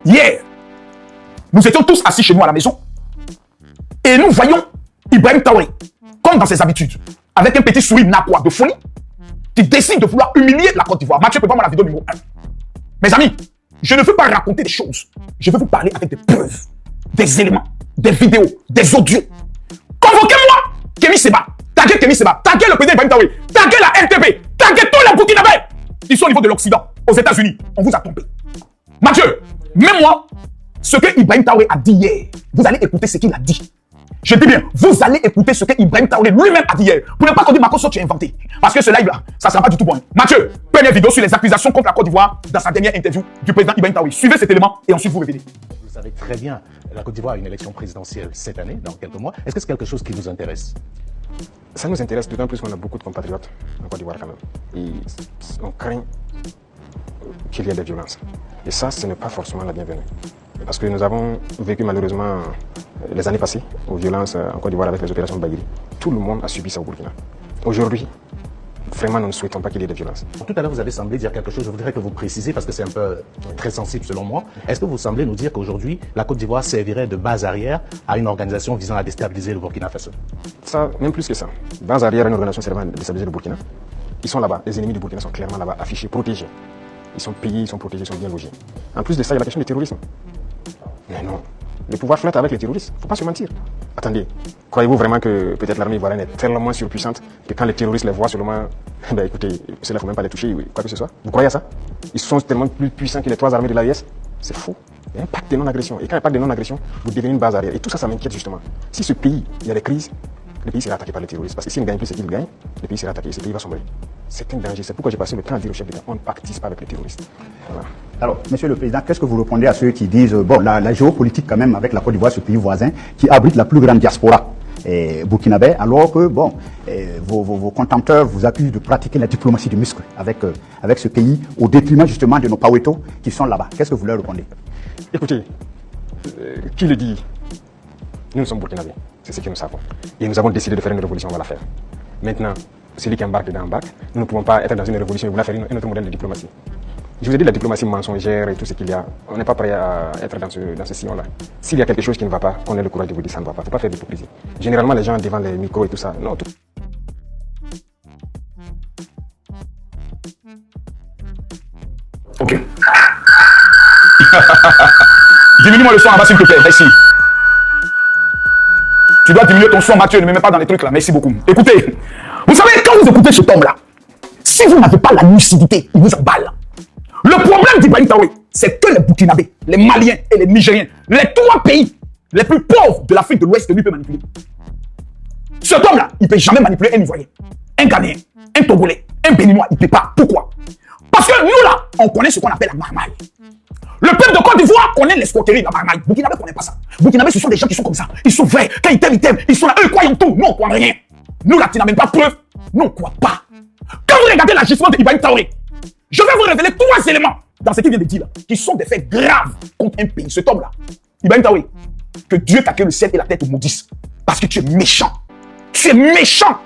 Hier, nous étions tous assis chez nous à la maison et nous voyons Ibrahim Traoré, comme dans ses habitudes, avec un petit sourire napois de folie, qui décide de vouloir humilier la Côte d'Ivoire. Mathieu, prépare-moi la vidéo numéro 1. Mes amis, je ne veux pas raconter des choses. Je veux vous parler avec des preuves, des éléments, des vidéos, des audios. Convoquez-moi Kémy Séba, taguez Kémy Séba, taguez le président Ibrahim Traoré, taguez la RTP, taguez tous les Burkinabés. Ils sont au niveau de l'Occident, aux États-Unis. On vous a trompé. Mathieu, même-moi ce que Ibrahim Traoré a dit hier. Vous allez écouter ce qu'il a dit. Je dis bien, vous allez écouter ce que Ibrahim Traoré lui-même a dit hier. Pour ne pas qu'on dise Marco, tu as inventé. Parce que ce live-là, ça ne sera pas du tout bon. Mathieu, première vidéo sur les accusations contre la Côte d'Ivoire dans sa dernière interview du président Ibrahim Traoré. Suivez cet élément et ensuite vous revenez. Vous savez très bien, la Côte d'Ivoire a une élection présidentielle cette année, dans quelques mois. Est-ce que c'est quelque chose qui vous intéresse? Ça nous intéresse d'autant plus qu'on a beaucoup de compatriotes en Côte d'Ivoire quand même. Et on craint qu'il y ait des violences. Et ça, ce n'est pas forcément la bienvenue. Parce que nous avons vécu malheureusement les années passées aux violences en Côte d'Ivoire avec les opérations Baguiri. Tout le monde a subi ça au Burkina. Aujourd'hui, vraiment, nous ne souhaitons pas qu'il y ait des violences. Tout à l'heure, vous avez semblé dire quelque chose. Je voudrais que vous précisiez parce que c'est un peu très sensible selon moi. Est-ce que vous semblez nous dire qu'aujourd'hui, la Côte d'Ivoire servirait de base arrière à une organisation visant à déstabiliser le Burkina Faso? Ça, même plus que ça. Base arrière à une organisation servant à déstabiliser le Burkina. Ils sont là-bas. Les ennemis du Burkina sont clairement là-bas, affichés, protégés. Ils sont payés, ils sont protégés, ils sont bien logés. En plus de ça, il y a la question du terrorisme. Mais non, le pouvoir flotte avec les terroristes. Il ne faut pas se mentir. Attendez, croyez-vous vraiment que peut-être l'armée ivoirienne est tellement surpuissante que quand les terroristes les voient seulement, ben écoutez, cela ne faut même pas les toucher, quoi que ce soit. Vous croyez à ça? Ils sont tellement plus puissants que les trois armées de l'AES? C'est faux. Il y a un pacte de non-agression. Et quand il y a un pacte de non-agression, vous devenez une base arrière. Et tout ça, ça m'inquiète justement. Si ce pays, il y a des crises, le pays sera attaqué par les terroristes. Parce que s'il ne gagne plus ce qu'il gagne, le pays sera attaqué et ce pays va sombrer. C'est un danger. C'est pourquoi j'ai passé le temps à dire au chef d'État, on ne pactise pas avec les terroristes. Voilà. Alors, Monsieur le Président, qu'est-ce que vous répondez à ceux qui disent, bon, la géopolitique quand même avec la Côte d'Ivoire, ce pays voisin, qui abrite la plus grande diaspora burkinabé, alors que, bon, vos contempteurs vous accusent de pratiquer la diplomatie du muscle avec ce pays, au détriment justement de nos Paweto qui sont là-bas. Qu'est-ce que vous leur répondez? Écoutez, qui le dit? Nous sommes burkinabés, c'est ce que nous savons. Et nous avons décidé de faire une révolution, on va la faire. Maintenant, celui qui embarque dedans embarque. Nous ne pouvons pas être dans une révolution et vouloir faire un autre modèle de diplomatie. Je vous ai dit la diplomatie mensongère et tout ce qu'il y a. On n'est pas prêt à être dans ce sillon-là. S'il y a quelque chose qui ne va pas, qu'on ait le courage de vous dire ça ne va pas. Il ne faut pas faire d'hypocrisie. Généralement, les gens devant les micros et tout ça, non. Ok. Diminue-moi le son en bas, s'il te plaît. Merci. Tu dois diminuer ton son, Mathieu. Ne me mets pas dans les trucs là. Merci beaucoup. Écoutez, vous savez, quand vous écoutez cet homme-là, si vous n'avez pas la lucidité, il vous emballe. Le problème d'Ibrahim Traoré, c'est que les Burkinabés, les Maliens et les Nigériens, les trois pays les plus pauvres de l'Afrique de l'Ouest que lui peut manipuler. Cet homme-là, il ne peut jamais manipuler un Ivoirien, un Ghanéen, un Togolais, un Béninois. Il ne peut pas. Pourquoi? Parce que nous là, on connaît ce qu'on appelle la marmaille. Le peuple de Côte d'Ivoire connaît l'escroquerie de la marmaille. Burkinabé ne connaît pas ça. Burkinabé, ce sont des gens qui sont comme ça. Ils sont vrais. Quand ils t'aiment, ils t'aiment. Ils sont là, eux, ils croient en tout. Nous, on ne croit en rien. Nous là, tu n'amènes pas de preuve. Nous, on ne croit pas. Quand vous regardez l'agissement d'Ibrahim Traoré, je vais vous révéler trois éléments dans ce qu'il vient de dire là, qui sont des faits graves contre un pays. Cet homme-là, Ibrahim Traoré, que Dieu t'a créé le ciel et la terre te maudissent. Parce que tu es méchant. Tu es méchant.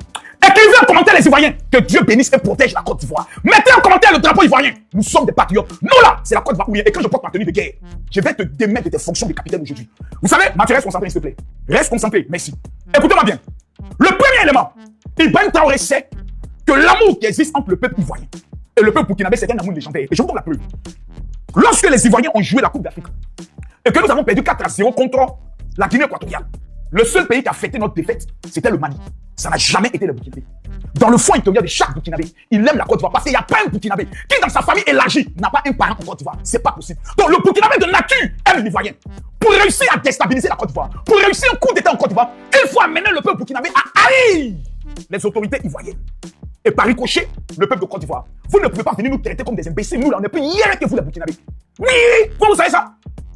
Écrivez en commentaire les Ivoiriens. Que Dieu bénisse et protège la Côte d'Ivoire. Mettez en commentaire le drapeau ivoirien. Nous sommes des patriotes. Nous là, c'est la Côte d'Ivoire. Et quand je porte ma tenue de guerre, je vais te démettre de tes fonctions de capitaine aujourd'hui. Vous savez, Mathieu, reste concentré s'il te plaît. Reste concentré, merci. Écoutez-moi bien. Le premier élément, Ibrahim Traoré sait que l'amour qui existe entre le peuple ivoirien et le peuple burkinabé, c'est un amour légendaire. Et je vous donne la preuve. Lorsque les Ivoiriens ont joué la Coupe d'Afrique et que nous avons perdu 4-0 contre la Guinée équatoriale, le seul pays qui a fêté notre défaite, c'était le Mali. Ça n'a jamais été le Burkinabé. Dans le fond intérieur de chaque Burkinabé, il aime la Côte d'Ivoire parce qu'il n'y a pas un Burkinabé qui, dans sa famille élargie, n'a pas un parent en Côte d'Ivoire. C'est pas possible. Donc le Burkinabé de nature aime l'Ivoirien. Pour réussir à déstabiliser la Côte d'Ivoire, pour réussir un coup d'État en Côte d'Ivoire, il faut amener le peuple burkinabé à haïr les autorités ivoiriennes. Et par ricochet, le peuple de Côte d'Ivoire. Vous ne pouvez pas venir nous traiter comme des imbéciles. Nous, là, on est plus hier que vous, les Burkinabés. Oui, vous savez ça.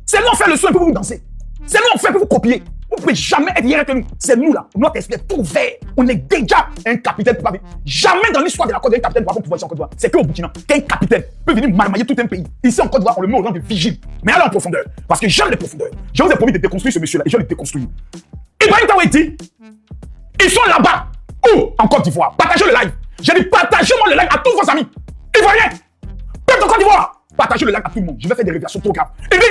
C'est nous, on fait le son et puis vous dansez. C'est nous, on fait pour vous copier. Vous ne pouvez jamais être hier que nous. C'est nous, là. Notre esprit est tout vert. On est déjà un capitaine. Jamais dans l'histoire de la Côte d'Ivoire, un capitaine va pouvoir ici en Côte d'Ivoire. C'est qu'au Burkina, qu'un capitaine peut venir marmailler tout un pays. Ici en Côte d'Ivoire, on le met au rang de vigile. Mais allez en profondeur. Parce que j'aime les profondeurs. Je vous ai promis de déconstruire ce monsieur-là et je vais le déconstruire. Ibrahim Traoré dit, ils sont là-bas. Où? En Côte d'Ivoire. Partagez le live. J'ai dit, partagez-moi le live à tous vos amis. Ivoiriens, peuple de Côte d'Ivoire. partager le live à tout le monde. Je vais faire des révélations trop graves. Et bien,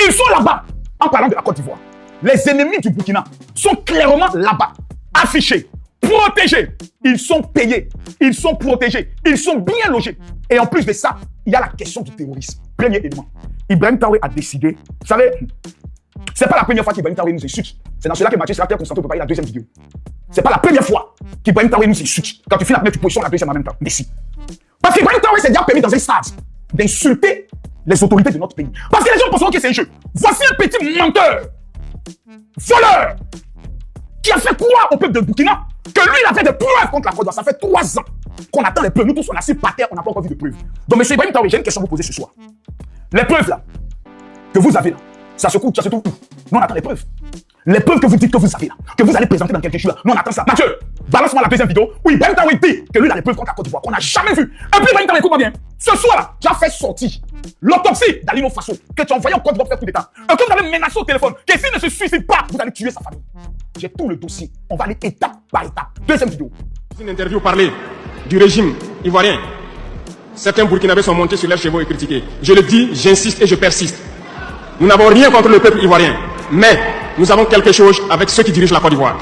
ils sont là-bas, en parlant de la Côte d'Ivoire. Les ennemis du Burkina sont clairement là-bas, affichés, protégés. Ils sont payés, ils sont protégés, ils sont bien logés. Et en plus de ça, il y a la question du terrorisme. Premier élément. Ibrahim Traoré a décidé, vous savez, c'est pas la première fois qu'Ibrahim Traoré nous insulte. C'est dans cela que Mathieu Serater Constantin peut parler la deuxième vidéo. C'est pas la première fois qu'Ibrahim Traoré nous insulte. Quand tu finis la première, tu positionnes la deuxième en même temps. Mais si. Parce qu'Ibrahim Traoré s'est déjà permis dans un stade d'insulter les autorités de notre pays. Parce que les gens pensent que c'est un jeu. Voici un petit menteur, voleur, qui a fait croire au peuple de Burkina que lui, il avait des preuves contre la Côte d'Ivoire. Ça fait 3 ans qu'on attend les preuves. Nous tous, on a assis par terre, on n'a pas encore vu de preuves. Donc, monsieur Ibrahim Traoré, j'ai une question à vous poser ce soir. Les preuves là, que vous avez là, ça se trouve où? Nous, on attend les preuves. Les preuves que vous dites que vous avez là, que vous allez présenter dans quelques jours là, nous, on attend ça. Mathieu, balance-moi la deuxième vidéo où Ibrahim Traoré dit que lui, il a les preuves contre la Côte d'Ivoire qu'on n'a jamais vu. Et puis, Ibrahim Traoré, écoute-moi bien. Ce soir là, tu as fait sortir l'autopsie d'Alino Faso, que tu as envoyé en Côte d'Ivoire faire coup d'État. Et que vous avez menacé au téléphone, que s'il ne se suicide pas, vous allez tuer sa famille. J'ai tout le dossier. On va aller étape par étape. Deuxième vidéo. Une interview parlée du régime ivoirien. Certains Burkinabés sont montés sur leurs chevaux et critiqués. Je le dis, j'insiste et je persiste. Nous n'avons rien contre le peuple ivoirien, mais nous avons quelque chose avec ceux qui dirigent la Côte d'Ivoire.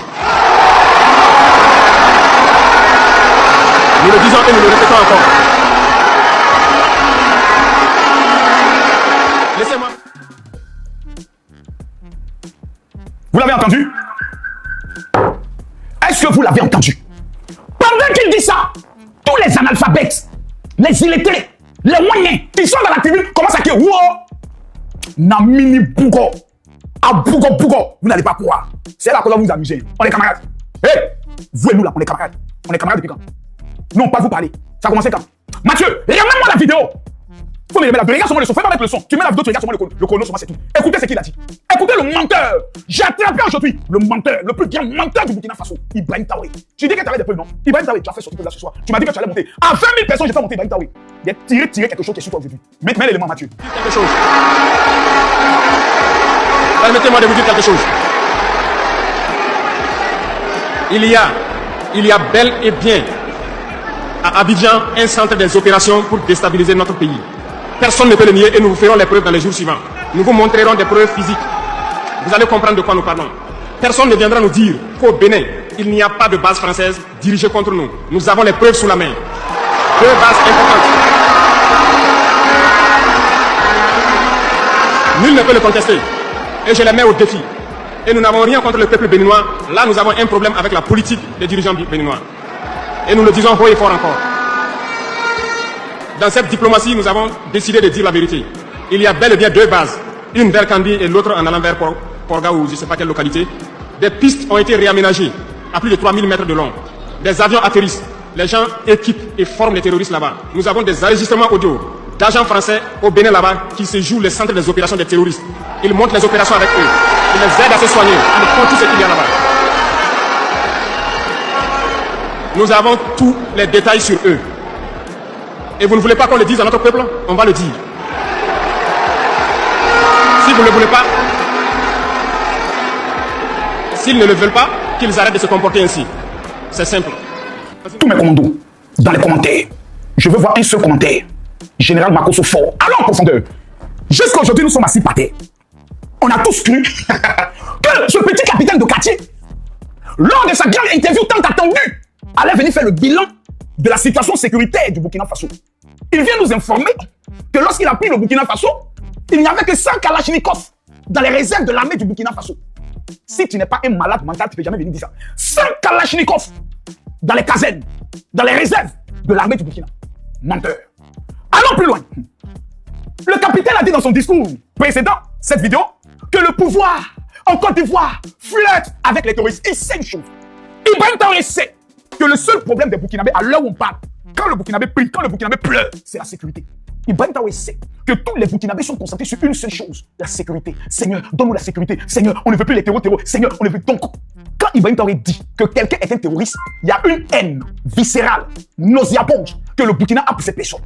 Nous le disons et nous le répétons encore. Laissez-moi. Vous l'avez entendu? Est-ce que vous l'avez entendu? Pendant qu'il dit ça, tous les analphabètes, les illettrés, les moyens, ils sont dans la tribune, commencent à crier, wow! Namini Bougo, à Bougo, vous n'allez pas croire. C'est là que vous vous amusez. On est camarades. Hé, vous et nous là, on est camarades. On est camarades depuis quand? Non, pas vous parler. Ça a commencé quand? Mathieu, regarde-moi la vidéo. Faut me remettre la vidéo. Regarde sur moi le son. Fais pas mettre le son. Tu mets la vidéo, tu regardes sur moi le chrono, sur moi c'est tout. Écoutez ce qu'il a dit. Écoutez le menteur. J'ai attrapé aujourd'hui le menteur, le plus grand menteur du Burkina Faso, Ibrahim Traoré. Tu dis que tu avais des preuves, non? Ibrahim Traoré, tu as fait sortir là ce soir. Tu m'as dit que tu allais monter. À 20 000 personnes, j'ai fait monter Ibrahim Traoré. Il a tiré quelque chose qui est sur toi aujourd'hui. Mets l'élément, Mathieu. Quelque chose. Permettez-moi de vous dire quelque chose. Il y a bel et bien à Abidjan un centre des opérations pour déstabiliser notre pays. Personne ne peut le nier et nous vous ferons les preuves dans les jours suivants. Nous vous montrerons des preuves physiques. Vous allez comprendre de quoi nous parlons. Personne ne viendra nous dire qu'au Bénin, il n'y a pas de base française dirigée contre nous. Nous avons les preuves sous la main. 2 bases importantes. Nul ne peut le contester. Et je les mets au défi. Et nous n'avons rien contre le peuple béninois. Là, nous avons un problème avec la politique des dirigeants béninois. Et nous le disons haut et fort encore. Dans cette diplomatie, nous avons décidé de dire la vérité. Il y a bel et bien 2 bases. Une vers Kandi et l'autre en allant vers Porga ou je ne sais pas quelle localité. Des pistes ont été réaménagées à plus de 3000 mètres de long. Des avions atterrissent. Les gens équipent et forment les terroristes là-bas. Nous avons des enregistrements audio d'agents français au Bénin là-bas qui se jouent le centre des opérations des terroristes. Ils montent les opérations avec eux. Ils les aident à se soigner. Ils font tout ce qu'il y a là-bas. Nous avons tous les détails sur eux. Et vous ne voulez pas qu'on le dise à notre peuple? On va le dire. Si vous ne le voulez pas, s'ils ne le veulent pas, qu'ils arrêtent de se comporter ainsi. C'est simple. Tous mes commandos, dans les commentaires, je veux voir un seul commentaire. Général Makosso fort. Allons en profondeur. Jusqu'à aujourd'hui, nous sommes assis par terre. On a tous cru que ce petit capitaine de quartier, lors de sa grande interview tant attendue, allait venir faire le bilan de la situation sécuritaire du Burkina Faso. Il vient nous informer que lorsqu'il a pris le Burkina Faso, il n'y avait que 100 Kalachnikov dans les réserves de l'armée du Burkina Faso. Si tu n'es pas un malade mental, tu ne peux jamais venir dire ça. 100 Kalachnikov dans les casernes, dans les réserves de l'armée du Burkina. Menteur. Allons plus loin. Le capitaine a dit dans son discours précédent, cette vidéo, que le pouvoir en Côte d'Ivoire flirte avec les terroristes. Il sait une chose. Ibrahim Traoré sait que le seul problème des Burkinabés, à l'heure où on parle, quand le Burkinabé prie, quand le Burkinabé pleure, c'est la sécurité. Ibrahim Traoré sait que tous les Burkinabés sont concentrés sur une seule chose, la sécurité. Seigneur, donne-nous la sécurité. Seigneur, on ne veut plus les terroristes. Seigneur, on ne veut... Donc, quand Ibrahim Traoré dit que quelqu'un est un terroriste, il y a une haine viscérale, nauséabonde, que le Burkina a pour cette personne.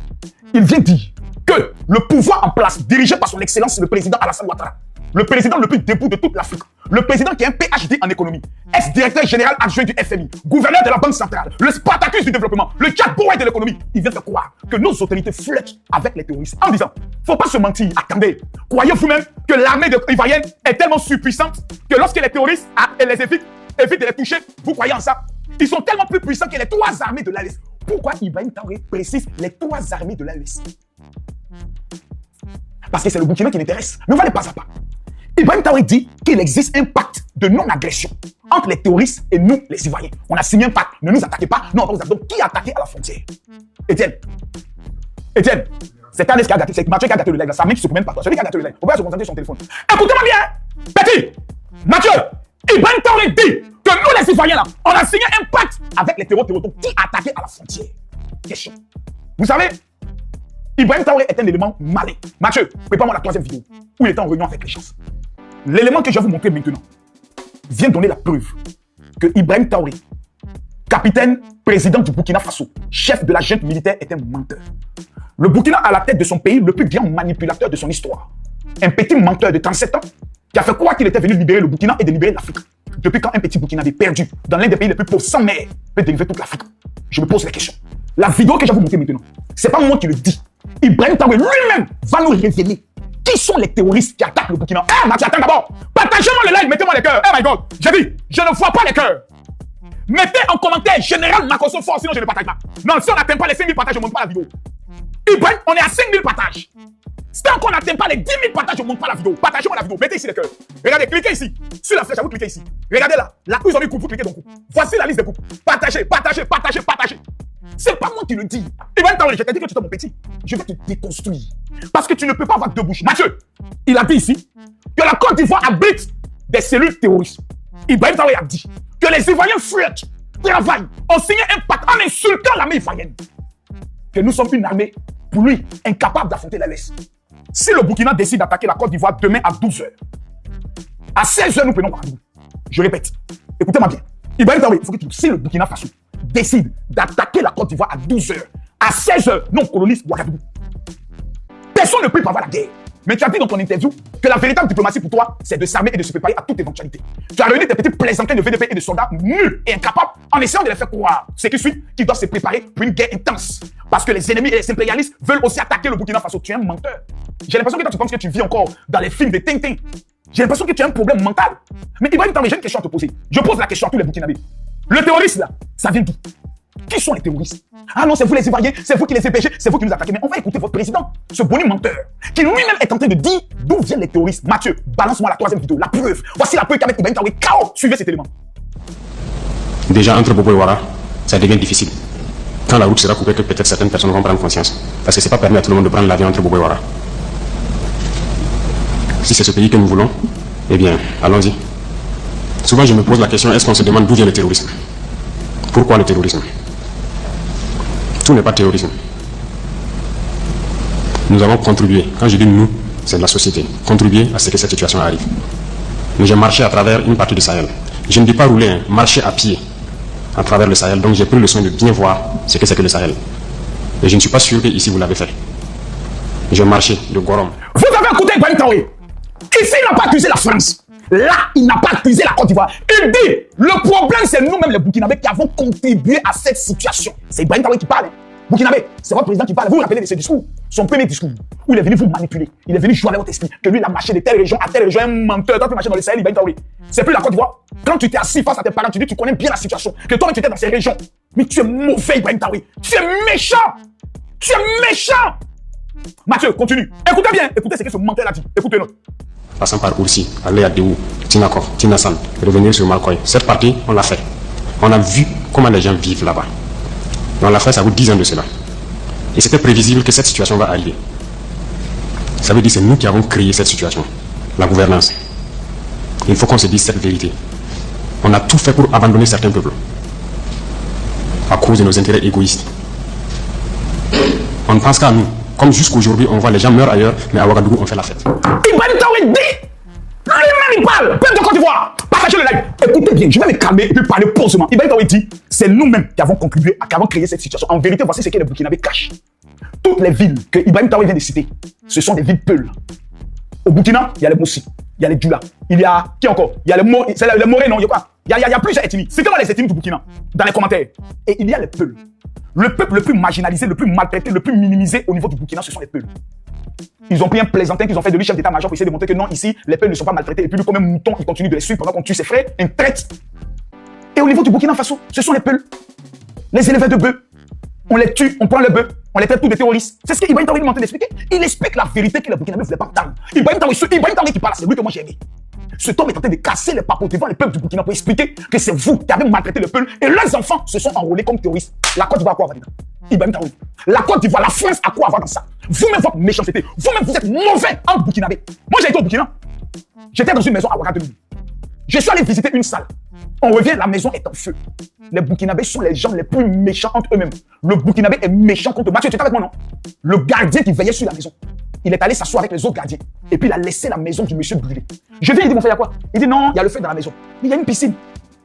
Il vient dire que le pouvoir en place, dirigé par son excellence le président Alassane Ouattara, le président le plus debout de toute l'Afrique, le président qui est un PhD en économie, ex-directeur général adjoint du FMI, gouverneur de la Banque centrale, le Spartacus du développement, le Jack Boy de l'économie, il vient de croire que nos autorités flirtent avec les terroristes en disant, faut pas se mentir, attendez, croyez vous-même que l'armée ivoirienne est tellement surpuissante que lorsque les terroristes les évitent de les toucher, vous croyez en ça? Ils sont tellement plus puissants que les 3 armées de l'AES. Pourquoi Ibrahim Traoré précise les 3 armées de l'AES? Parce que c'est le Burkina qui l'intéresse. Mais on va aller pas à pas. Ibrahim Traoré dit qu'il existe un pacte de non-agression entre les terroristes et nous, les Ivoiriens. On a signé un pacte. Ne nous attaquez pas. Non, on va vous attaquer. Donc, qui a attaqué à la frontière? Étienne, c'est Thalès qui a gâté. C'est Mathieu qui a gâté le live. C'est Amine qui se promène pas. Celui qui a gâté le live. On va se concentrer sur son téléphone. Écoutez-moi bien. Petit, Mathieu, Ibrahim Traoré dit que nous, les Ivoiriens, là, on a signé un pacte avec les terroristes. Donc, qui a attaqué à la frontière? Question. Vous savez, Ibrahim Traoré est un élément malin. Mathieu, prépare-moi la 3e vidéo où il était en réunion avec les gens. L'élément que je vais vous montrer maintenant vient donner la preuve que Ibrahim Traoré, capitaine, président du Burkina Faso, chef de la junte militaire, est un menteur. Le Burkina a la tête de son pays le plus grand manipulateur de son histoire. Un petit menteur de 37 ans qui a fait croire qu'il était venu libérer le Burkina et de libérer l'Afrique. Depuis quand un petit Burkinabé perdu dans l'un des pays les plus pauvres sans mer peut délivrer toute l'Afrique? Je me pose la question. La vidéo que je vais vous montrer maintenant, c'est pas moi qui le dis. Ibrahim Traoré lui-même va nous révéler qui sont les terroristes qui attaquent le Burkina. Mathieu, attends d'abord. Partagez-moi le live, mettez-moi les cœurs. Oh my God. J'ai dit, je ne vois pas les cœurs. Mettez en commentaire général Makosso Fort, sinon je ne partage pas. Non, si on n'atteint pas les 5000 partages, je ne monte pas la vidéo. Ibrahim, on est à 5000 partages. Si tant qu'on n'atteint pas les 10 000 partages, je ne monte pas la vidéo. Partagez-moi la vidéo. Mettez ici les cœurs. Regardez, cliquez ici. Sur la flèche, vous cliquez ici. Regardez là. Là où ils ont mis coupe, vous cliquez dans coupe. Voici la liste des coupes. Partagez, partagez, partagez, partagez. C'est pas moi qui le dis. Ibrahim Traoré, je t'ai dit que tu es mon petit. Je vais te déconstruire. Parce que tu ne peux pas avoir 2 bouches. Mathieu, il a dit ici que la Côte d'Ivoire abrite des cellules terroristes. Ibrahim Traoré a dit que les Ivoiriens fuient, travaillent, ont signé un pacte en insultant l'armée ivoirienne. Que nous sommes une armée, pour lui, incapable d'affronter l'AES. Si le Burkina décide d'attaquer la Côte d'Ivoire demain à 12h, à 16h, nous prenons rendez-vous. Je répète, écoutez-moi bien. Ibrahim Traoré, il faut que tu... Si le Burkina Faso décide d'attaquer la Côte d'Ivoire à 12h, à 16h, non, colonise Ouagadougou. Personne ne peut prévoir la guerre. Mais tu as dit dans ton interview que la véritable diplomatie pour toi, c'est de s'armer et de se préparer à toute éventualité. Tu as réuni tes petits plaisantins de VDP et de soldats nuls et incapables en essayant de les faire croire, ce qui suit, qu'ils doivent se préparer pour une guerre intense. Parce que les ennemis et les impérialistes veulent aussi attaquer le Burkina Faso. Tu es un menteur. J'ai l'impression que toi, tu penses que tu vis encore dans les films de Tintin. J'ai l'impression que tu as un problème mental. Mais Ibrahim Traoré, j'ai une question à te poser. Je pose la question à tous les Burkinabés. Le terroriste là, ça vient d'où? Qui sont les terroristes? Ah non, c'est vous les Ivoiriens, c'est vous qui les empêchez, c'est vous qui nous attaquez. Mais on va écouter votre président, ce bonhomme menteur, qui lui-même est en train de dire d'où viennent les terroristes. Mathieu, balance-moi la 3e vidéo, la preuve. Voici la preuve qu'avec Ibrahim Traoré, KO. Suivez cet élément. Déjà, entre Bobo et Ouara, ça devient difficile. Quand la route sera coupée, que peut-être certaines personnes vont prendre conscience. Parce que c'est pas permis à tout le monde de prendre l'avion entre Bobo et Ouara. Si c'est ce pays que nous voulons, eh bien, allons-y. Souvent, je me pose la question, est-ce qu'on se demande d'où vient le terrorisme? Pourquoi le terrorisme? Tout n'est pas terrorisme. Nous avons contribué, quand je dis nous, c'est la société, contribué à ce que cette situation arrive. Mais j'ai marché à travers une partie du Sahel. Je ne dis pas rouler, marcher à pied à travers le Sahel. Donc j'ai pris le soin de bien voir ce que c'est que le Sahel. Et je ne suis pas sûr que ici vous l'avez fait. J'ai marché de Gorom. Vous avez écouté Ibrahim Traoré. Ici, il n'a pas accusé la France. Là, il n'a pas accusé la Côte d'Ivoire. Il dit, le problème, c'est nous-mêmes, les Burkinabés, qui avons contribué à cette situation. C'est Ibrahim Traoré qui parle. Burkinabé, c'est votre président qui parle. Vous vous rappelez de ce discours? Son premier discours, où il est venu vous manipuler. Il est venu jouer avec votre esprit. Que lui, il a marché de telle région à telle région, un menteur. Toi, tu marches dans le Sahel, Ibrahim Traoré. C'est plus la Côte d'Ivoire. Quand tu t'es assis face à tes parents, tu dis, tu connais bien la situation. Que toi-même, tu étais dans ces régions. Mais tu es mauvais, Ibrahim Traoré. Tu es méchant. Tu es méchant. Mathieu, continue. Écoutez bien. Écoutez ce que ce menteur a dit. Écoutez-le. Passant par Oursi, aller à Déou, Tinakor, Tinasan, revenir sur Malkoy. Cette partie, on l'a fait. On a vu comment les gens vivent là-bas. Et on l'a fait, ça vaut 10 ans de cela. Et c'était prévisible que cette situation va arriver. Ça veut dire que c'est nous qui avons créé cette situation. La gouvernance. Il faut qu'on se dise cette vérité. On a tout fait pour abandonner certains peuples. À cause de nos intérêts égoïstes. On ne pense qu'à nous. Comme jusqu'aujourd'hui, on voit les gens meurent ailleurs, mais à Ouagadougou, on fait la fête. Ibrahim Traoré dit, lui-même il parle, peuple de Côte d'Ivoire, partagez le live. Écoutez bien, je vais me calmer et puis parler posément. Ibrahim Traoré dit, c'est nous-mêmes qui avons contribué, qui avons créé cette situation. En vérité, voici ce que les Burkinabés cachent. Toutes les villes que Ibrahim Traoré vient de citer, ce sont des villes peules. Au Burkina, il y a les Moussi. il y a les Djoula, il y a qui encore? Il y a les Morés, non? Il y a plusieurs ethnies. C'est comment les ethnies du Burkina? Dans les commentaires. Et il y a les Peuls. Le peuple le plus marginalisé, le plus maltraité, le plus minimisé au niveau du Burkina, ce sont les Peuls. Ils ont pris un plaisantin qu'ils ont fait de lui chef d'état-major pour essayer de montrer que non, ici, les Peuls ne sont pas maltraités. Et puis lui, comme un mouton, il continue de les suivre pendant qu'on tue ses frères, un traite. Et au niveau du Burkina Faso, ce sont les Peuls. Les éleveurs de bœufs. On les tue, on prend le bœuf, on les traite tous des terroristes. C'est ce qu'Ibrahim Traoré est en train d'expliquer. Il explique la vérité que les Burkinabés ne voulaient pas entendre. Ibrahim Traoré qui parle, c'est lui que moi j'ai aimé. Cet homme est en train de casser les papeaux devant les peuples du Burkina pour expliquer que c'est vous qui avez maltraité le peuple et leurs enfants se sont enrôlés comme terroristes. La Côte d'Ivoire a quoi avoir dedans? Ibrahim Traoré. La Côte d'Ivoire, la France a quoi avoir dans ça? Vous-même, votre méchanceté, vous-même, vous êtes mauvais en Burkinabé. Moi, j'ai été au Burkina. J'étais dans une maison à Ouagadougou. Je suis allé visiter une salle. On revient, la maison est en feu. Les Burkinabés sont les gens les plus méchants entre eux-mêmes. Le Burkinabé est méchant contre Mathieu, tu es avec moi, non? Le gardien qui veillait sur la maison, il est allé s'asseoir avec les autres gardiens. Et puis il a laissé la maison du monsieur brûler. Je viens, il dit, mon frère, il y a quoi? Il dit, non, il y a le feu dans la maison. Il y a une piscine.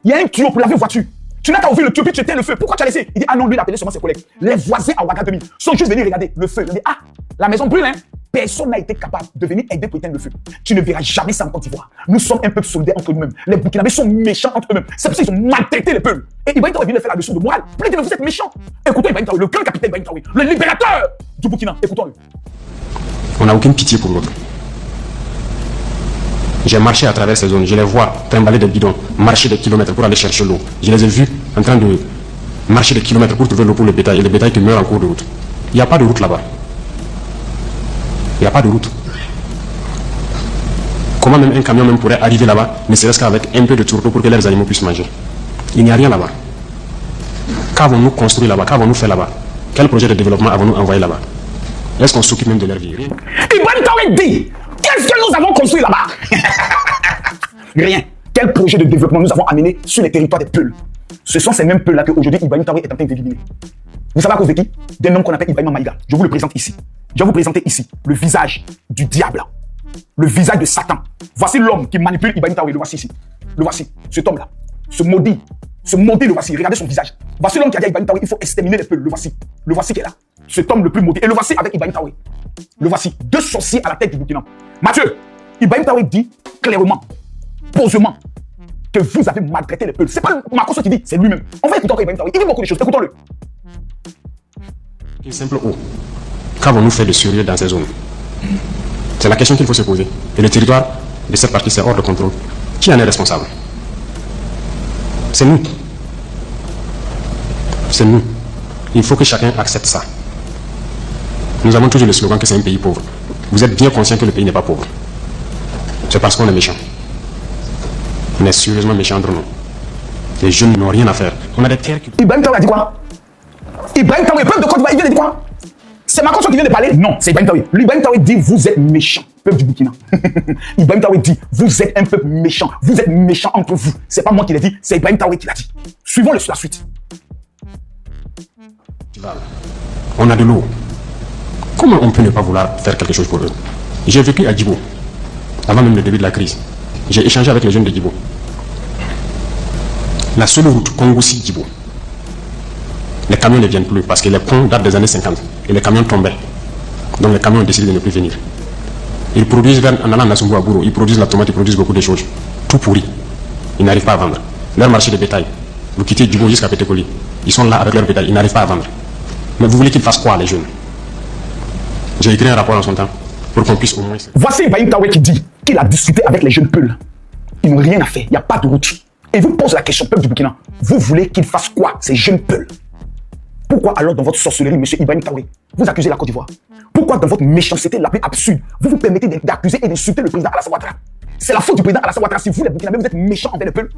Il y a un tuyau pour laver voiture. Tu n'as qu'à ouvrir le tuyau, puis tu éteins le feu. Pourquoi tu as laissé? Il dit, ah non, lui, il a appelé seulement ses collègues. Les voisins à Ouagadougou sont juste venus regarder le feu. Il dit, ah, la maison brûle, hein? Personne n'a été capable de venir aider pour éteindre le feu. Tu ne verras jamais ça en Côte d'Ivoire. Nous sommes un peuple solidaire entre nous-mêmes. Les Burkinabés sont méchants entre eux-mêmes. C'est pour ça qu'ils ont maltraité les peuples. Et Ibrahim Traoré vient de faire la leçon de morale. Plus que vous êtes méchants. Écoutez Ibrahim Traoré, le grand capitaine Ibrahim Traoré, le libérateur du Burkina. Écoutons-le. On n'a aucune pitié pour l'autre. J'ai marché à travers ces zones. Je les vois trimballer des bidons, marcher des kilomètres pour aller chercher l'eau. Je les ai vus en train de marcher des kilomètres pour trouver l'eau pour le bétail et le bétail qui meurt en cours de route. Il n'y a pas de route là-bas. Il n'y a pas de route. Comment même un camion même pourrait arriver là-bas, ne serait-ce qu'avec un peu de tourteau pour que les animaux puissent manger? Il n'y a rien là-bas. Qu'avons-nous construit là-bas? Qu'avons-nous fait là-bas? Quel projet de développement avons-nous envoyé là-bas? Est-ce qu'on s'occupe même de leur vie? Ibrahim Traoré dit, qu'est-ce que nous avons construit là-bas? Rien. Quel projet de développement nous avons amené sur les territoires des Peuls? Ce sont ces mêmes Peuls-là qu'aujourd'hui Ibrahim Traoré est en train d'éliminer. Vous savez à cause de qui? D'un homme qu'on appelle Ibrahim Maïga. Je vous le présente ici. Je vais vous présenter ici le visage du diable. Le visage de Satan. Voici l'homme qui manipule Ibrahim Traoré. Le voici ici. Le voici. Cet homme-là. Ce maudit, le voici. Regardez son visage. Voici l'homme qui a dit à Ibrahim Traoré, il faut exterminer les Peuls. Le voici. Le voici qui est là. Cet homme le plus maudit. Et le voici avec Ibrahim Traoré. Le voici. Deux sorciers à la tête du Burkina. Mathieu, Ibrahim Traoré dit clairement, posément, que vous avez maltraité les Peuls. C'est pas Marcos qui dit, c'est lui-même. On va écouter encore Ibrahim Traoré. Il dit beaucoup de choses. Écoutons-le. Une simple eau. Qu'avons-nous fait de sérieux dans ces zones? C'est la question qu'il faut se poser. Et le territoire de cette partie, c'est hors de contrôle. Qui en est responsable? C'est nous. C'est nous. Il faut que chacun accepte ça. Nous avons toujours le slogan que c'est un pays pauvre. Vous êtes bien conscient que le pays n'est pas pauvre. C'est parce qu'on est méchant. On est sérieusement méchant entre nous. Les jeunes n'ont rien à faire. On a des terres qui... Ibrahim Traoré a dit quoi? Ibrahim Traoré, peuple de Côte d'Ivoire, il vient de dire quoi? C'est Macron qui vient de parler? Non, c'est Ibrahim Traoré. Ibrahim Traoré dit, vous êtes méchants, peuple du Burkina. Ibrahim Traoré dit, vous êtes un peuple méchant. Vous êtes méchants entre vous. C'est pas moi qui l'ai dit, c'est Ibrahim Traoré qui l'a dit. Suivons la suite. On a de l'eau. Comment on peut ne pas vouloir faire quelque chose pour eux? J'ai vécu à Djibo, avant même le début de la crise. J'ai échangé avec les jeunes de Djibo. La seule route Congo-Djibo, les camions ne viennent plus parce que les ponts datent des années 50 et les camions tombaient. Donc les camions ont décidé de ne plus venir. Ils produisent, en allant à Nassumbo à Gouro, ils produisent la tomate, ils produisent beaucoup de choses. Tout pourri. Ils n'arrivent pas à vendre. Leur marché de bétail, vous quittez Djibo jusqu'à Pétékoli, ils sont là avec leur bétail, ils n'arrivent pas à vendre. Mais vous voulez qu'ils fassent quoi, les jeunes? J'ai écrit un rapport en son temps pour qu'on puisse au moins... Voici Ibrahim Traoré qui dit qu'il a discuté avec les jeunes Peuls. Ils n'ont rien à faire, il n'y a pas de route. Et vous pose la question, peuple du Burkina, vous voulez qu'ils fassent quoi, ces jeunes Peuls? Pourquoi alors dans votre sorcellerie, M. Ibrahim Traoré, vous accusez la Côte d'Ivoire? Pourquoi dans votre méchanceté la plus absurde, vous vous permettez d'accuser et d'insulter le président Alassane Ouattara? C'est la faute du président Alassane Ouattara si vous, les Burkinabés, vous êtes méchants envers les Peuls?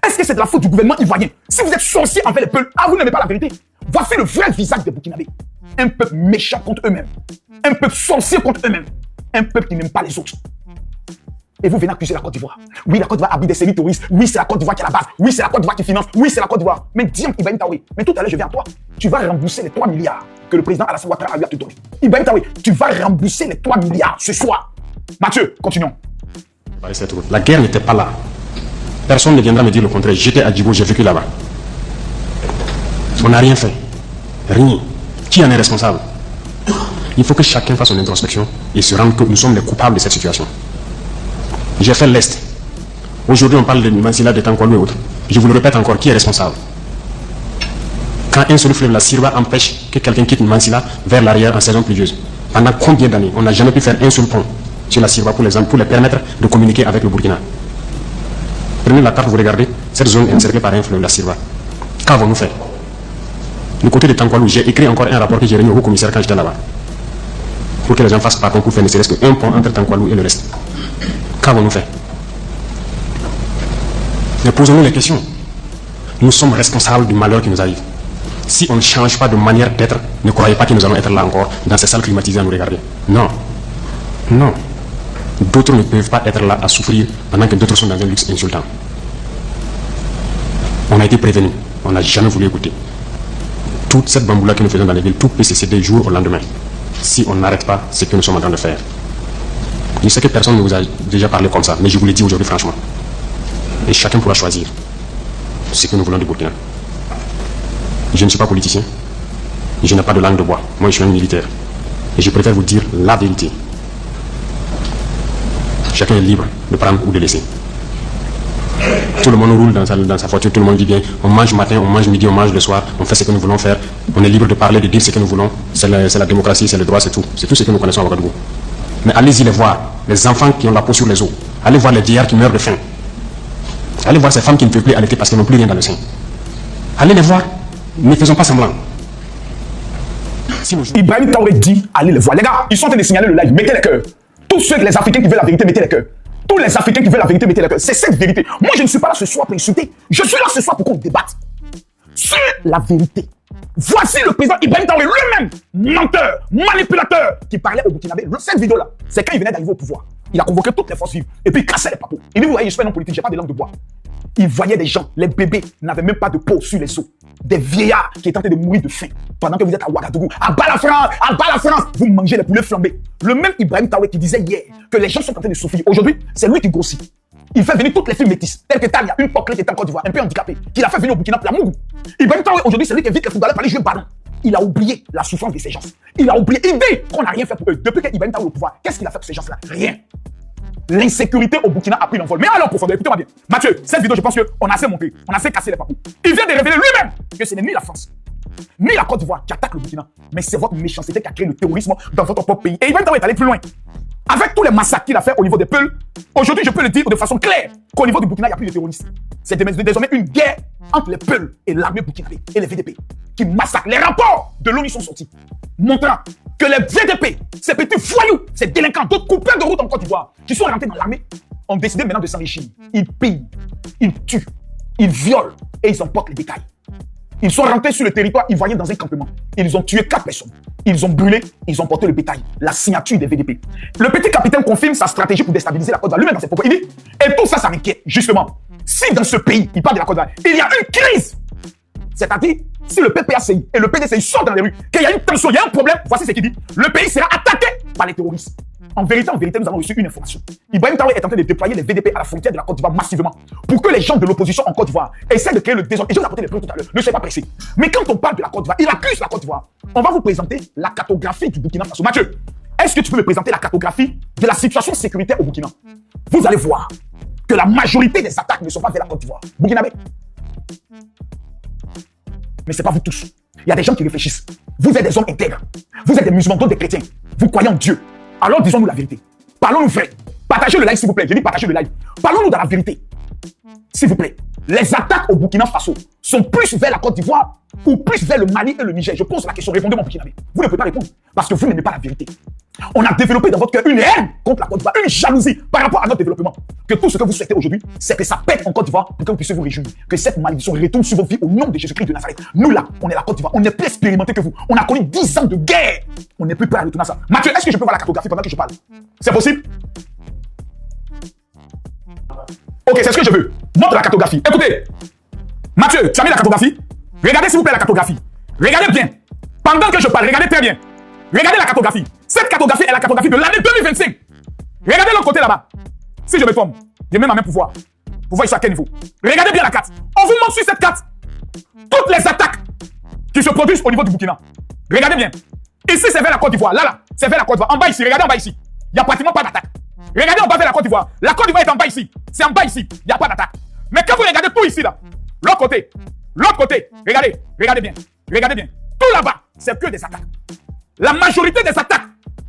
Est-ce que c'est de la faute du gouvernement ivoirien si vous êtes sorciers envers les Peuls? Ah, vous n'aimez pas la vérité? Voici le vrai visage des Burkinabés. Un peuple méchant contre eux-mêmes. Un peuple sorcier contre eux-mêmes. Un peuple qui n'aime pas les autres. Et vous venez accuser la Côte d'Ivoire. Oui, la Côte d'Ivoire abrite des séries terroristes. Oui, c'est la Côte d'Ivoire qui est à la base. Oui, c'est la Côte d'Ivoire qui finance. Oui, c'est la Côte d'Ivoire. Mais dis Ibrahim Traoré, mais tout à l'heure, je viens à toi. Tu vas rembourser les 3 milliards que le président Alassane Ouattara a eu à te donner. Ibrahim Traoré, tu vas rembourser les 3 milliards ce soir. Mathieu, continuons. La guerre n'était pas là. Personne ne viendra me dire le contraire. J'étais à Djibo, j'ai vécu là-bas. On n'a rien fait. Rien. Qui en est responsable? Il faut que chacun fasse son introspection et se rende compte que nous sommes les coupables de cette situation. J'ai fait l'Est. Aujourd'hui, on parle de Mansilla, de Tankwalou et autres. Je vous le répète encore, qui est responsable? Quand un seul fleuve, la Sirva, empêche que quelqu'un quitte Mansilla vers l'arrière en saison pluvieuse. Pendant combien d'années on n'a jamais pu faire un seul pont sur la Sirva pour les permettre de communiquer avec le Burkina? Prenez la carte, vous regardez, cette zone est encerclée par un fleuve, la Sirva. Qu'avons-nous fait? Du côté de Tankwalou, j'ai écrit encore un rapport que j'ai remis au commissaire quand j'étais là-bas. Pour que les gens fassent pas concours, faire ne serait-ce qu'un pont entre Tankwalou et le reste. Qu'avons-nous fait? Mais posons-nous les questions. Nous sommes responsables du malheur qui nous arrive. Si on ne change pas de manière d'être, ne croyez pas que nous allons être là encore, dans ces salles climatisées à nous regarder. Non. Non. D'autres ne peuvent pas être là à souffrir pendant que d'autres sont dans un luxe insultant. On a été prévenus. On n'a jamais voulu écouter. Toute cette bamboula que nous faisons dans les villes, tout peut cesser du jour au lendemain. Si on n'arrête pas ce que nous sommes en train de faire. Je sais que personne ne vous a déjà parlé comme ça, mais je vous le dis aujourd'hui franchement. Et chacun pourra choisir ce que nous voulons du Burkina. Je ne suis pas politicien. Je n'ai pas de langue de bois. Moi, je suis un militaire. Et je préfère vous dire la vérité. Chacun est libre de prendre ou de laisser. Tout le monde roule dans sa voiture, tout le monde dit bien, on mange matin, on mange midi, on mange le soir, on fait ce que nous voulons faire. On est libre de parler, de dire ce que nous voulons. C'est la démocratie, c'est le droit, c'est tout. C'est tout ce que nous connaissons à Ouagadougou. Mais allez-y les voir, les enfants qui ont la peau sur les os. Allez voir les vieillards qui meurent de faim. Allez voir ces femmes qui ne peuvent plus allaiter parce qu'elles n'ont plus rien dans le sein. Allez les voir. Ne faisons pas semblant. Si Ibrahim Traoré dit, allez les voir. Les gars, ils sont en train de signaler le live. Mettez les cœurs. Tous ceux, les Africains qui veulent la vérité, mettez les cœurs. Tous les Africains qui veulent la vérité, mettez les cœurs. C'est cette vérité. Moi, je ne suis pas là ce soir pour insulter. Je suis là ce soir pour qu'on débatte sur la vérité. Voici le président Ibrahim Traoré lui-même, menteur, manipulateur, qui parlait au Burkinabé. Cette vidéo-là, c'est quand il venait d'arriver au pouvoir. Il a convoqué toutes les forces vives et puis il cassait les papous. Il dit, vous voyez, je suis un homme politique, j'ai pas de langue de bois. Il voyait des gens, les bébés n'avaient même pas de peau sur les os. Des vieillards qui étaient en train de mourir de faim. Pendant que vous êtes à Ouagadougou, à bas la France, vous mangez les poulets flambés. Le même Ibrahim Traoré qui disait hier que les gens sont en train de souffrir. Aujourd'hui, c'est lui qui grossit. Il fait venir toutes les filles métisses, telles que Talia, une pocle qui était en Côte d'Ivoire, un peu handicapée, qu'il a fait venir au Burkina Plamou. Ibrahim Traoré, aujourd'hui, c'est lui qui invite les footballeurs pour aller jouer ballon. Il a oublié la souffrance de ces gens. Il a oublié, il dit qu'on n'a rien fait pour eux. Depuis qu'Ibrahim Traoré est au pouvoir, qu'est-ce qu'il a fait pour ces gens-là? Rien. L'insécurité au Burkina a pris l'envol. Mais alors, profondeur, écoutez-moi bien. Mathieu, cette vidéo, je pense qu'on a assez monté, on a assez cassé les papous. Il vient de révéler lui-même que ce n'est ni la France, ni la Côte d'Ivoire qui attaque le Burkina, mais c'est votre méchanceté qui a créé le terrorisme dans votre propre pays. Et Ibrahim Traoré est allé plus loin. Avec tous les massacres qu'il a fait au niveau des Peuls, aujourd'hui, je peux le dire de façon claire qu'au niveau du Burkina, il n'y a plus de terroristes. C'est désormais une guerre entre les Peuls et l'armée burkinabé et les VDP qui massacrent. Les rapports de l'ONU sont sortis, montrant que les VDP, ces petits voyous, ces délinquants, d'autres coupeurs de route en Côte d'Ivoire, qui sont rentrés dans l'armée, ont décidé maintenant de s'enrichir. Ils pillent, ils tuent, ils violent et ils emportent les bétails. Ils sont rentrés sur le territoire ivoirien dans un campement. Ils ont tué 4 personnes. Ils ont brûlé, ils ont porté le bétail. La signature des VDP. Le petit capitaine confirme sa stratégie pour déstabiliser la Côte d'Ivoire. Lui-même dans ses propos, il dit, et tout ça, ça m'inquiète. Justement, si dans ce pays, il parle de la Côte d'Ivoire, il y a une crise, c'est-à-dire, si le PPACI et le PDCI sortent dans les rues, qu'il y a une tension, il y a un problème, voici ce qu'il dit. Le pays sera attaqué par les terroristes. En vérité, nous avons reçu une information. Ibrahim Traoré est en train de déployer les VDP à la frontière de la Côte d'Ivoire massivement pour que les gens de l'opposition en Côte d'Ivoire essaient de créer le désordre. Et je vous ai apporté les preuves tout à l'heure, ne soyez pas pressés. Mais quand on parle de la Côte d'Ivoire, il accuse la Côte d'Ivoire. On va vous présenter la cartographie du Burkina Faso. Mathieu, est-ce que tu peux me présenter la cartographie de la situation sécuritaire au Burkina? Vous allez voir que la majorité des attaques ne sont pas vers la Côte d'Ivoire. Burkinabé. Mais ce n'est pas vous tous. Il y a des gens qui réfléchissent. Vous êtes des hommes intègres. Vous êtes des musulmans, d'autres des chrétiens. Vous croyez en Dieu. Alors disons-nous la vérité. Parlons-nous vrai. Partagez le live s'il vous plaît. J'ai dit partagez le live. Parlons-nous de la vérité. S'il vous plaît. Les attaques au Burkina Faso sont plus vers la Côte d'Ivoire ou plus vers le Mali et le Niger? Je pose la question. Répondez-moi, Burkinabé. Vous ne pouvez pas répondre parce que vous n'aimez pas la vérité. On a développé dans votre cœur une haine contre la Côte d'Ivoire, une jalousie par rapport à notre développement. Que tout ce que vous souhaitez aujourd'hui, c'est que ça pète en Côte d'Ivoire pour que vous puissiez vous réjouir. Que cette malédiction retourne sur vos vies au nom de Jésus-Christ de Nazareth. Nous là, on est la Côte d'Ivoire. On est plus expérimenté que vous. On a connu 10 ans de guerre. On n'est plus prêt à retourner à ça. Mathieu, est-ce que je peux voir la cartographie pendant que je parle? C'est possible? Ok, c'est ce que je veux. Montre la cartographie. Écoutez, Mathieu, tu as mis la cartographie? Regardez s'il vous plaît la cartographie. Regardez bien. Pendant que je parle, regardez très bien. Regardez la cartographie. Cette cartographie est la cartographie de l'année 2025. Regardez l'autre côté là-bas. Si je me forme, j'ai même à même pouvoir. Pour voir ici à quel niveau. Regardez bien la carte. On vous montre sur cette carte toutes les attaques qui se produisent au niveau du Burkina. Regardez bien. Ici, c'est vers la Côte d'Ivoire. Là, c'est vers la Côte d'Ivoire. En bas ici, regardez en bas ici. Il n'y a pratiquement pas d'attaque. Regardez en bas vers la Côte d'Ivoire. La Côte d'Ivoire est en bas ici. C'est en bas ici. Il n'y a pas d'attaque. Mais quand vous regardez tout ici, là, l'autre côté, regardez bien. Regardez bien. Tout là-bas, c'est que des attaques. La majorité des attaques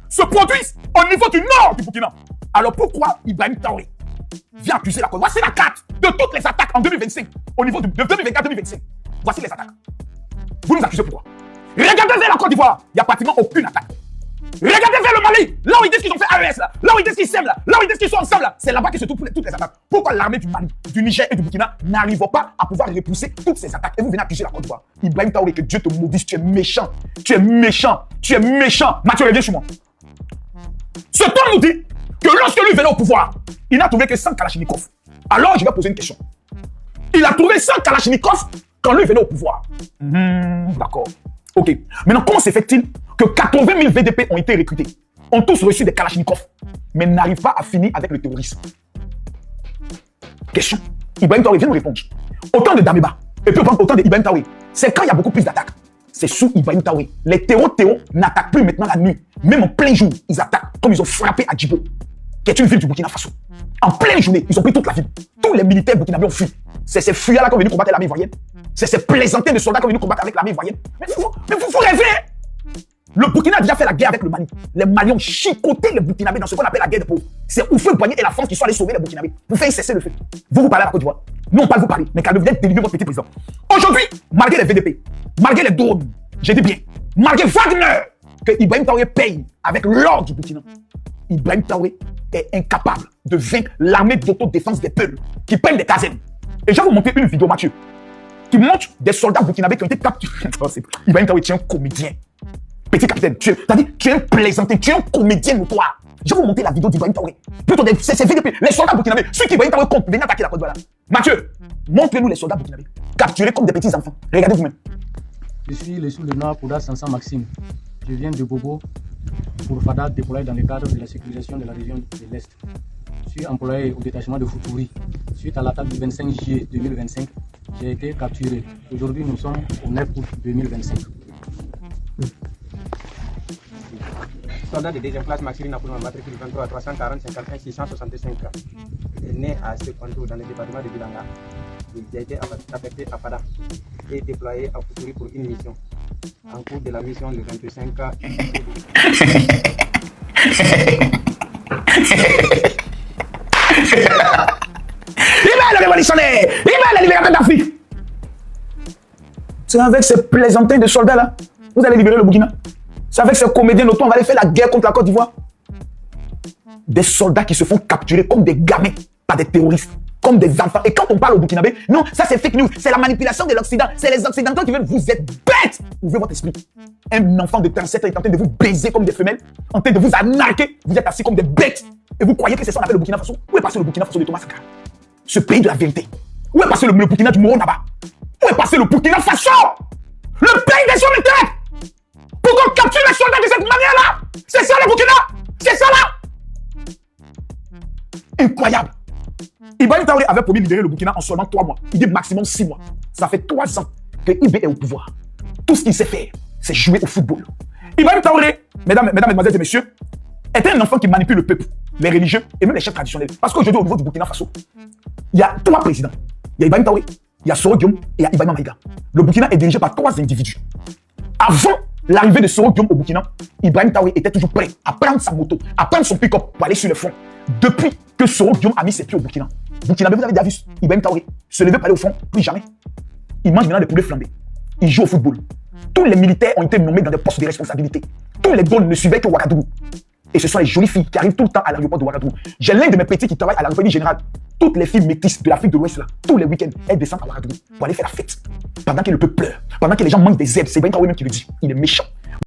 se produisent au niveau du nord du Burkina. Alors pourquoi Ibrahim Traoré vient accuser la Côte d'Ivoire? Voici la carte de toutes les attaques en 2025, au niveau de 2024-2025. Voici les attaques. Vous nous accusez pourquoi? Regardez vers la Côte d'Ivoire, il n'y a pratiquement aucune attaque. Regardez vers le Mali, là où ils disent qu'ils ont fait AES, là où ils disent qu'ils s'aiment, là où ils disent qu'ils sont ensemble, là. C'est là-bas que se trouvent toutes les attaques. Pourquoi l'armée du Mali, du Niger et du Burkina n'arrive pas à pouvoir repousser toutes ces attaques? Et vous venez accuser la Côte d'Ivoire. Ibrahim Traoré, que Dieu te maudisse, tu es méchant. Tu es méchant. Tu es méchant. Mathieu, reviens sur moi. Ce temps nous dit que lorsque lui venait au pouvoir, il n'a trouvé que 100 Kalachnikov. Alors je vais poser une question. Il a trouvé 100 Kalachnikov quand lui venait au pouvoir. D'accord. Ok. Maintenant, comment se fait-il que 80 000 VDP ont été recrutés, ont tous reçu des Kalachnikov, mais n'arrivent pas à finir avec le terrorisme? Question. Ibrahim Traoré vient nous répondre. Autant de Dameba, et puis autant d'Ibrahim Traoré, c'est quand il y a beaucoup plus d'attaques. C'est sous Ibrahim Traoré. Les Théo n'attaquent plus maintenant la nuit. Même en plein jour, ils attaquent, comme ils ont frappé à Djibo, qui est une ville du Burkina Faso. En pleine journée, ils ont pris toute la ville. Tous les militaires burkinabés ont fui. C'est ces fuyards-là qui ont venu combattre l'armée ivoirienne. C'est ces plaisantins de soldats qui ont venu combattre avec l'armée ivoirienne. Mais vous rêvez, hein? Le Burkina a déjà fait la guerre avec le Mali. Les Maliens ont chicoté les Burkinabés dans ce qu'on appelle la guerre des pauvres. C'est Houphouët-Boigny et la France qui sont allés sauver les Burkinabés. Vous faites cesser le fait. Vous parlez à la Côte d'Ivoire. Nous, on parle, vous parlez. Mais calmez-vous, délivrer votre petit président. Aujourd'hui, malgré les VDP, malgré les drones, j'ai dit bien, malgré Wagner, que Ibrahim Traoré paye avec l'or du Burkina, Ibrahim Traoré est incapable de vaincre l'armée d'autodéfense des peuples qui prennent des casernes. Et je vais vous montrer une vidéo, Mathieu, qui montre des soldats burkinabés qui ont été capturés. Ibrahim Traoré, tu es un comédien. Petit capitaine, tu es un plaisantin, tu es un comédien notoire. Je vais vous montrer la vidéo d'Ibrahim Traoré. Plutôt c'est VDP, les soldats burkinabés, ceux qui Ibrahim Traoré compte venir attaquer la Côte d'Ivoire. Mathieu, montrez-nous les soldats burkinabés, capturés comme des petits enfants. Regardez vous-même. Je suis le sous-lieutenant Pouda Sansan Maxime. Je viens de Bobo pour FADA déployé dans le cadre de la sécurisation de la région de l'Est. Je suis employé au détachement de Futuri. Suite à l'attaque du 25 juillet 2025, j'ai été capturé. Aujourd'hui, nous sommes au 9 août 2025. Soldat de deuxième classe Maxime Napoléon, matricule 23 340 55 665. Né à Sekondo dans le département de Bilanga. Il a été affecté à Fada et déployé à Futuri pour une mission. En cours de la mission, le 25 Il est le révolutionnaire! Il est le libérateur d'Afrique! C'est avec ces plaisantins de soldats là, vous allez libérer le Burkina. C'est avec ces comédiens notoires, on va aller faire la guerre contre la Côte d'Ivoire. Des soldats qui se font capturer comme des gamins par des terroristes, comme des enfants. Et quand on parle au Burkinabé, non, ça c'est fake news, c'est la manipulation de l'Occident. C'est les Occidentaux qui veulent, vous êtes bêtes! Ouvrez votre esprit. Un enfant de 37 ans est en train de vous baiser comme des femelles, en train de vous arnaquer. Vous êtes assis comme des bêtes. Et vous croyez que c'est ça qu'on appelle le Burkina Faso? Où est passé le Burkina Faso de Thomas Sankara? Ce pays de la vérité. Où est passé le Burkina du Moro Naba? Où est passé le Burkina Faso? Le pays des hommes intègres! Pour qu'on capture les soldats de cette manière-là! C'est ça le Burkina! C'est ça là! Incroyable! Ibrahim Traoré avait promis de libérer le Burkina en seulement 3 mois. Il dit maximum 6 mois. Ça fait 3 ans que IB est au pouvoir. Tout ce qu'il sait faire, c'est jouer au football. Ibrahim Traoré, mesdames, mesdemoiselles et messieurs, est un enfant qui manipule le peuple, les religieux et même les chefs traditionnels. Parce qu'aujourd'hui, au niveau du Burkina Faso, il y a 3 présidents. Il y a Ibrahim Traoré, il y a Soro Guillaume et il y a Ibrahim Maïga. Le Burkina est dirigé par 3 individus. Avant l'arrivée de Soro Guillaume au Burkina, Ibrahim Traoré était toujours prêt à prendre sa moto, à prendre son pick-up pour aller sur le front. Depuis que Soro Guillaume a mis ses pieds au Burkina, Burkinabé, vous avez déjà vu Ibrahim Traoré se lever pour aller au front, plus jamais. Il mange maintenant des poulets flambés. Il joue au football. Tous les militaires ont été nommés dans des postes de responsabilité. Tous les drones ne suivaient que Ouagadougou. Et ce sont les jolies filles qui arrivent tout le temps à l'aéroport de Ouagadougou. J'ai l'un de mes petits qui travaille à la compagnie générale. Toutes les filles métisses de l'Afrique de l'Ouest, là, tous les week-ends, elles descendent à Ouagadougou pour aller faire la fête. Pendant que le peuple pleure, pendant que les gens mangent des herbes, c'est Ibrahim Traoré même qui le dit. Il est méchant.